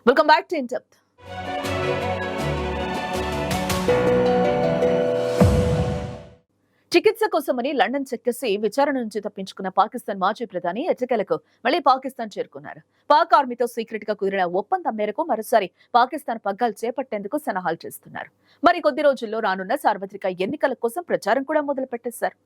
Welcome back to in depth. చికిత్స కోసమని London చెక్కేసి విచారణ నుంచి తప్పించుకున్న పాకిస్తాన్ మాజీ ప్రధాని ఎట్టకేలకు మళ్లీ పాకిస్తాన్ చేరుకున్నారు. పాక్ ఆర్మీతో సీక్రెట్ గా కుదిరిన ఒప్పందం మేరకు మరోసారి పాకిస్తాన్ పగ్గాలు చేపట్టేందుకు సన్నాహాలు చేస్తున్నారు. మరి కొద్ది రోజుల్లో రానున్న సార్వత్రిక ఎన్నికల కోసం ప్రచారం కూడా మొదలు పెట్టేశారు.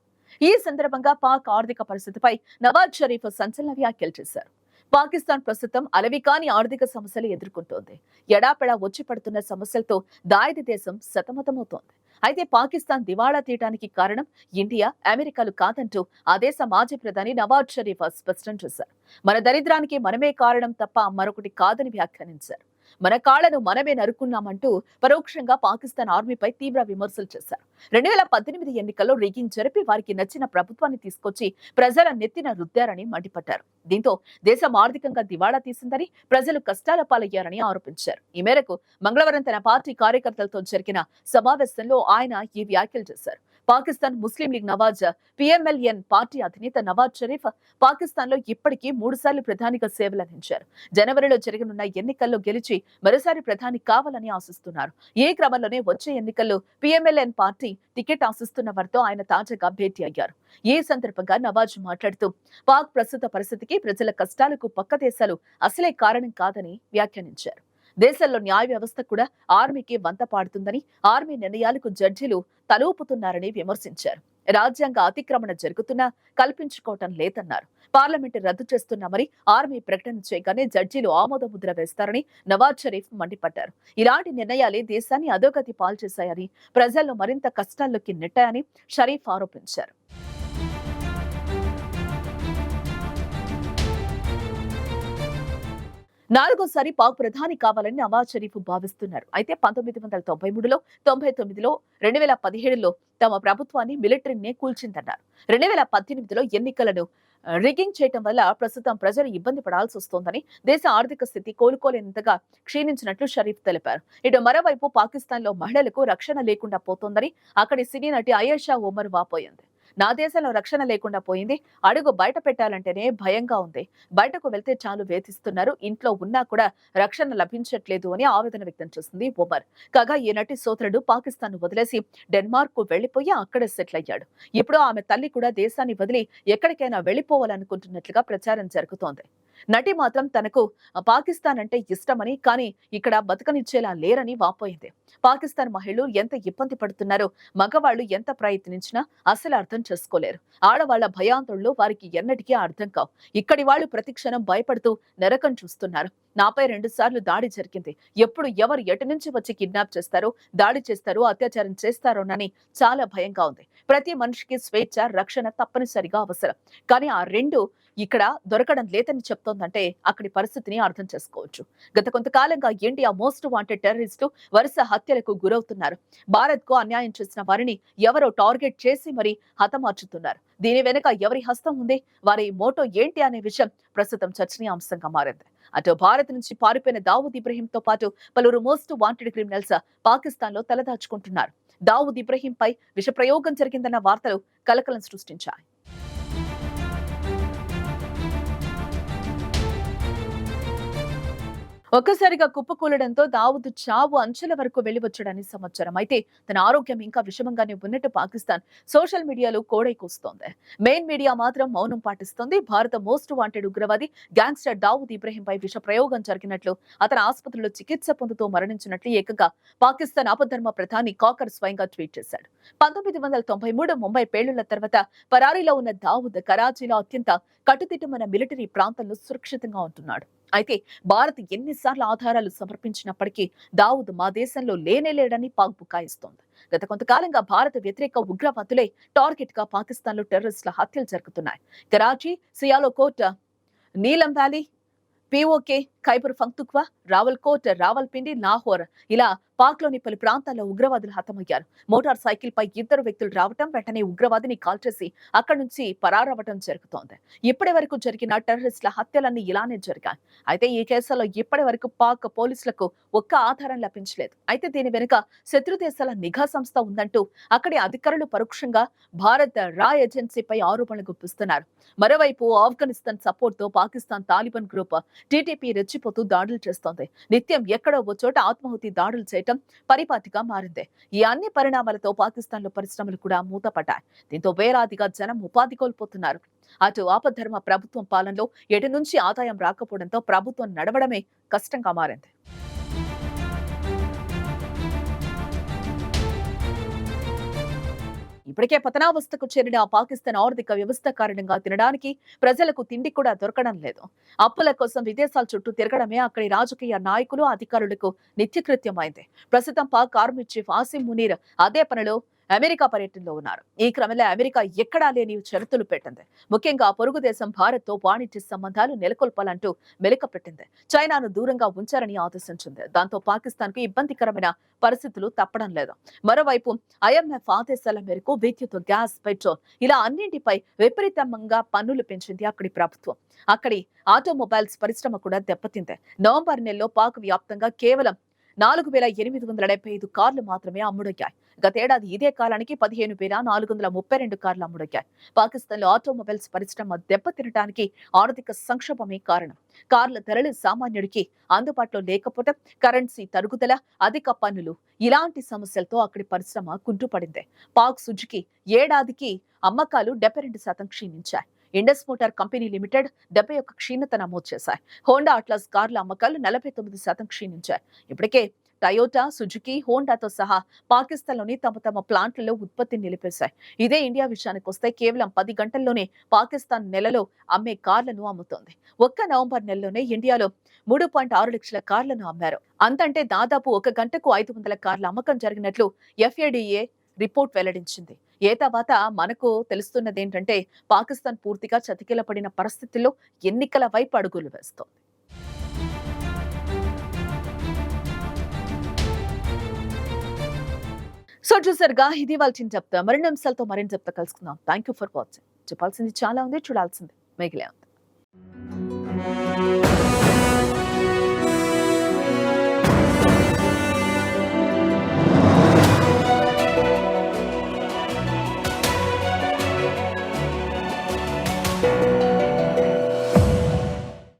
ఈ సందర్భంగా పాక్ ఆర్థిక పరిస్థితిపై నవాజ్ షరీఫ్ సంచలన వ్యాఖ్యలు చేశారు. పాకిస్తాన్ ప్రస్తుతం అలవికాని ఆర్థిక సమస్యలు ఎదుర్కొంటోంది. ఎడాపెడా వచ్చి పడుతున్న సమస్యలతో దాయిది దేశం సతమతమవుతోంది. అయితే పాకిస్తాన్ దివాళా తీయడానికి కారణం ఇండియా, అమెరికాలు కాదంటూ ఆ దేశ మాజీ ప్రధాని నవాజ్ షరీఫ్ స్పష్టం చేశారు. మన దరిద్రానికి మనమే కారణం తప్ప మరొకటి కాదని వ్యాఖ్యానించారు. మన కాళ్లను మనమే నరుకున్నామంటూ పరోక్షంగా పాకిస్తాన్ ఆర్మీపై తీవ్ర విమర్శలు చేశారు. 2018 ఎన్నికల్లో రిగ్గింగ్ జరిపి వారికి నచ్చిన ప్రభుత్వాన్ని తీసుకొచ్చి ప్రజల నెత్తిన రుద్దారని మండిపడ్డారు. దీంతో దేశం ఆర్థికంగా దివాళా తీసిందని, ప్రజలు కష్టాల పాలయ్యారని ఆరోపించారు. ఈ మేరకు మంగళవారం తన పార్టీ కార్యకర్తలతో జరిగిన సమావేశంలో ఆయన ఈ వ్యాఖ్యలు చేశారు. పాకిస్తాన్ ముస్లిం లీగ్ నవాజ్ పిఎంఎల్ఎన్ పార్టీ అధినేత నవాజ్ షరీఫ్ పాకిస్తాన్ లో ఇప్పటికీ 3 సార్లు ప్రధానిగా సేవలందించారు. జనవరిలో జరగనున్న ఎన్నికల్లో గెలిచి మరోసారి ప్రధాని కావాలని ఆశిస్తున్నారు. ఈ క్రమంలోనే వచ్చే ఎన్నికల్లో పిఎంఎల్ఎన్ పార్టీ టికెట్ ఆశిస్తున్న వారితో ఆయన తాజాగా భేటీ అయ్యారు. ఈ సందర్భంగా నవాజ్ మాట్లాడుతూ పాక్ ప్రస్తుత పరిస్థితికి, ప్రజల కష్టాలకు పక్క దేశాలు అసలే కారణం కాదని వ్యాఖ్యానించారు. దేశంలో న్యాయ వ్యవస్థ కూడా ఆర్మీకి వంత పాడుతుందని, ఆర్మీ నిర్ణయాలకు జడ్జీలు తలూపుతున్నారని విమర్శించారు. రాజ్యాంగ అతిక్రమణ జరుగుతున్నా కల్పించుకోవటం లేదన్నారు. పార్లమెంటు రద్దు చేస్తున్నామని ఆర్మీ ప్రకటన చేయగానే జడ్జీలు ఆమోద ముద్ర వేస్తారని నవాజ్ షరీఫ్ మండిపడ్డారు. ఇలాంటి నిర్ణయాలే దేశాన్ని అధోగతి పాల్చేశాయని, ప్రజలను మరింత కష్టాల్లోకి నెట్టాయని షరీఫ్ ఆరోపించారు. నాలుగోసారి పాక్ ప్రధాని కావాలని నవాజ్ షరీఫ్ భావిస్తున్నారు. అయితే 1993లో, 99లో, 2017లో తమ ప్రభుత్వాన్ని మిలిటరీనే కూల్చిందన్నారు. 2018లో ఎన్నికలను రిగ్గింగ్ చేయడం వల్ల ప్రస్తుతం ప్రజలు ఇబ్బంది పడాల్సి వస్తోందని, దేశ ఆర్థిక స్థితి కోలుకోలేనంతగా క్షీణించినట్లు షరీఫ్ తెలిపారు. ఇటు మరోవైపు పాకిస్తాన్ లో మహిళలకు రక్షణ లేకుండా పోతోందని అక్కడి సినీ నటి అయేషా ఒమర్ వాపోయింది. నా దేశంలో రక్షణ లేకుండా పోయింది. అడుగు బయట పెట్టాలంటేనే భయంగా ఉంది. బయటకు వెళ్తే చాలు వేధిస్తున్నారు. ఇంట్లో ఉన్నా కూడా రక్షణ లభించట్లేదు అని ఆవేదన వ్యక్తం చేసింది ఒమర్. కాగా ఈ నటి సోదరుడు పాకిస్తాన్ వదిలేసి డెన్మార్క్ కు వెళ్లిపోయి అక్కడే సెటిల్ అయ్యాడు. ఇప్పుడు ఆమె తల్లి కూడా దేశాన్ని వదిలి ఎక్కడికైనా వెళ్లిపోవాలనుకుంటున్నట్లుగా ప్రచారం జరుగుతోంది. నటి మాత్రం తనకు పాకిస్తాన్ అంటే ఇష్టమని, కానీ ఇక్కడ బతకనిచ్చేలా లేరని వాపోయింది. పాకిస్తాన్ మహిళలు ఎంత ఇబ్బంది పడుతున్నారో మగవాళ్లు ఎంత ప్రయత్నించినా అసలు అర్థం చేసుకోలేరు. ఆడవాళ్ల భయాందోళనలు వారికి ఎన్నటికీ అర్థం కావు. ఇక్కడి వాళ్లు ప్రతిక్షణం భయపడుతూ నరకం చూస్తున్నారు. నాపై 2 సార్లు దాడి జరిగింది. ఎప్పుడు ఎవరు ఎటు నుంచి వచ్చి కిడ్నాప్ చేస్తారో, దాడి చేస్తారో, అత్యాచారం చేస్తారోనని చాలా భయంగా ఉంది. ప్రతి మనిషికి స్వేచ్ఛ, రక్షణ తప్పనిసరిగా అవసరం. కానీ ఆ రెండు ఇక్కడ దొరకడం లేదని చెప్తోందంటే అక్కడి పరిస్థితిని అర్థం చేసుకోవచ్చు. గత కొంతకాలంగా ఇండియా మోస్ట్ వాంటెడ్ టెర్రరిస్టు వరుస హత్యలకు గురవుతున్నారు. భారత్ కు అన్యాయం చేసిన వారిని ఎవరో టార్గెట్ చేసి మరీ హతమార్చుతున్నారు. దీని వెనుక ఎవరి హస్తం ఉంది, వారి మోటో ఏంటి అనే విషయం ప్రస్తుతం చర్చనీయాంశంగా మారింది. అటు భారత్ నుంచి పారిపోయిన దావూద్ ఇబ్రహీంతో పాటు పలువురు మోస్ట్ వాంటెడ్ క్రిమినల్స్ పాకిస్తాన్ లో తలదాచుకుంటున్నారు. దావూద్ ఇబ్రహీంపై విష ప్రయోగం జరిగిందన్న వార్తలు కలకలం సృష్టించాయి. ఒక్కసారిగా కుప్పకూలడంతో దావూద్ చావు అంచెల వరకు వెళ్లివచ్చాడని సమాచారం. అయితే తన ఆరోగ్యం ఇంకా విషమంగానే ఉన్నట్టు పాకిస్తాన్ సోషల్ మీడియాలో కోడై కూస్తోంది. మెయిన్ మీడియా మాత్రం మౌనం పాటిస్తోంది. భారత మోస్ట్ వాంటెడ్ ఉగ్రవాది గ్యాంగ్స్టర్ దావూద్ ఇబ్రహీంపై విష ప్రయోగం జరిగినట్లు, అతను ఆసుపత్రిలో చికిత్స పొందుతూ మరణించినట్లు ఏకంగా పాకిస్తాన్ ఆపద్ధర్మ ప్రధాని కాకర్ స్వయంగా ట్వీట్ చేశాడు. 1993 ముంబై పేలుళ్ల తర్వాత పరారీలో ఉన్న దావూద్ కరాచీలో అత్యంత కట్టుదిట్టమైన మిలిటరీ ప్రాంతంలో సురక్షితంగా ఉంటున్నాడు. అయితే భారత్ ఎన్నిసార్లు ఆధారాలు సమర్పించినప్పటికీ దావూద్ మా దేశంలో లేనేలేడని పాక్ బుకాయిస్తోంది. గత కొంతకాలంగా భారత వ్యతిరేక ఉగ్రవాదులే టార్గెట్ గా పాకిస్తాన్ లో టెర్రరిస్టుల హత్యలు జరుగుతున్నాయి. కరాచీ, సియాలోకోట్, నీలం వ్యాలీ, పీఓకే, ఖైబర్ పఖ్తూన్ఖ్వా, రావల్కోట్, రావల్పిండి, లాహోర్ ఇలా పాక్ లోని పలు ప్రాంతాల్లో ఉగ్రవాదులు హతమయ్యారు. మోటార్ సైకిల్ పై ఇద్దరు వ్యక్తులు రావటం, వెంటనే ఉగ్రవాదిని కాల్చేసి అక్కడి నుంచి పరారవటం జరుగుతోంది. ఇప్పటి వరకు జరిగిన టెర్రరిస్టుల హత్యలన్నీ ఇలానే జరిగాయి. అయితే ఈ కేసులో ఇప్పటి వరకు పాక్ పోలీసులకు ఒక్క ఆధారం లభించలేదు. అయితే దీని వెనుక శత్రు దేశాల నిఘా సంస్థ ఉందంటూ అక్కడి అధికారులు పరోక్షంగా భారత్ రా ఏజెన్సీపై ఆరోపణలు గుప్పిస్తున్నారు. మరోవైపు ఆఫ్ఘనిస్తాన్ సపోర్ట్ తో పాకిస్తాన్ తాలిబాన్ గ్రూప్ టీటీపీ రెచ్చిపోతూ దాడులు చేస్తోంది. నిత్యం ఎక్కడో ఓ చోట ఆత్మాహుతి దాడులు చేయటం పరిపాటిగా మారింది. ఈ అన్ని పరిణామాలతో పాకిస్తాన్ లో పరిశ్రమలు కూడా మూతపడ్డాయి. దీంతో వేలాదిగా జనం ఉపాధి కోల్పోతున్నారు. అటు ఆపద్ధర్మ ప్రభుత్వం పాలనలో ఎటు నుంచి ఆదాయం రాకపోవడంతో ప్రభుత్వం నడవడమే కష్టంగా మారింది. ఇప్పటికే పతనావస్థకు చేరిన పాకిస్తాన్ ఆర్థిక వ్యవస్థ కారణంగా తినడానికి ప్రజలకు తిండి కూడా దొరకడం లేదు. అప్పుల కోసం విదేశాల చుట్టూ తిరగడమే అక్కడి రాజకీయ నాయకులు, అధికారులకు నిత్యకృత్యమైంది. ప్రస్తుతం పాక్ ఆర్మీ చీఫ్ ఆసిమ్ మునీర్ అదే పనిలో అమెరికా పర్యటనలో ఉన్నారు. ఈ క్రమంలో అమెరికా ఎక్కడా లేని షరతులు పెట్టింది. ముఖ్యంగా పొరుగు దేశం భారత్ తో వాణిజ్య సంబంధాలు నెలకొల్పాలంటూ మెలికపెట్టింది. చైనాను దూరంగా ఉంచారని ఆదేశించింది. దాంతో పాకిస్తాన్ కు ఇబ్బందికరమైన పరిస్థితులు తప్పడం లేదు. మరోవైపు IMF ఆదేశాల మేరకు విద్యుత్, గ్యాస్, పెట్రోల్ ఇలా అన్నింటిపై విపరీతంగా పన్నులు పెంచింది అక్కడి ప్రభుత్వం. అక్కడి ఆటోమొబైల్స్ పరిశ్రమ కూడా దెబ్బతింది. నవంబర్ నెలలో పాక్ వ్యాప్తంగా కేవలం 4,875 కార్లు మాత్రమే అమ్ముడయ్యాయి. గతేడాది ఇదే కాలానికి 15,432 కార్లు అమ్ముడయ్యాయి. పాకిస్తాన్ లో ఆటోమొబైల్స్ పరిశ్రమ దెబ్బతినడానికి ఆర్థిక సంక్షోభమే కారణం. కార్ల ధరలు సామాన్యుడికి అందుబాటులో లేకపోవడం, కరెన్సీ తరుగుదల, అధిక పన్నులు ఇలాంటి సమస్యలతో అక్కడి పరిశ్రమ కుంటుపడింది. పాక్ సుజుకి ఏడాదికి అమ్మకాలు 72% క్షీణించాయి. ఇండస్ మోటార్ కంపెనీ లిమిటెడ్ 71 క్షీణత నమోదు చేశాయి. హోండా అట్లాస్ కార్ల అమ్మకాలు 49% క్షీణించాయి. ఇప్పటికే టయోటా, సుజుకి, హోండాతో సహా పాకిస్తాన్లోని తమ ప్లాంట్లలో ఉత్పత్తి నిలిపేశాయి. ఇదే ఇండియా విషయానికి వస్తే కేవలం 10 గంటల్లోనే పాకిస్తాన్ నెలలో అమ్మే కార్లను అమ్ముతోంది. ఒక్క నవంబర్ నెలలోనే ఇండియాలో 3.6 లక్షల కార్లను అమ్మారు. అంతంటే దాదాపు ఒక గంటకు 500 కార్ల అమ్మకం జరిగినట్లు FADA రిపోర్ట్ వెల్లడించింది. తర్వాత మనకు తెలుస్తున్నదేంటంటే పాకిస్తాన్ పూర్తిగా చతికిలపడిన పరిస్థితుల్లో ఎన్నికల వైపు అడుగులు వేస్తోంది. సో చూసారుగా, ఇది వాళ్ళ చెప్తా. మరిన్ని అంశాలతో మరింత చెప్తా కలుసుకుందాం. Thank you for watching. చెప్పాల్సింది చాలా ఉంది, చూడాల్సింది మిగిలే ఉంది.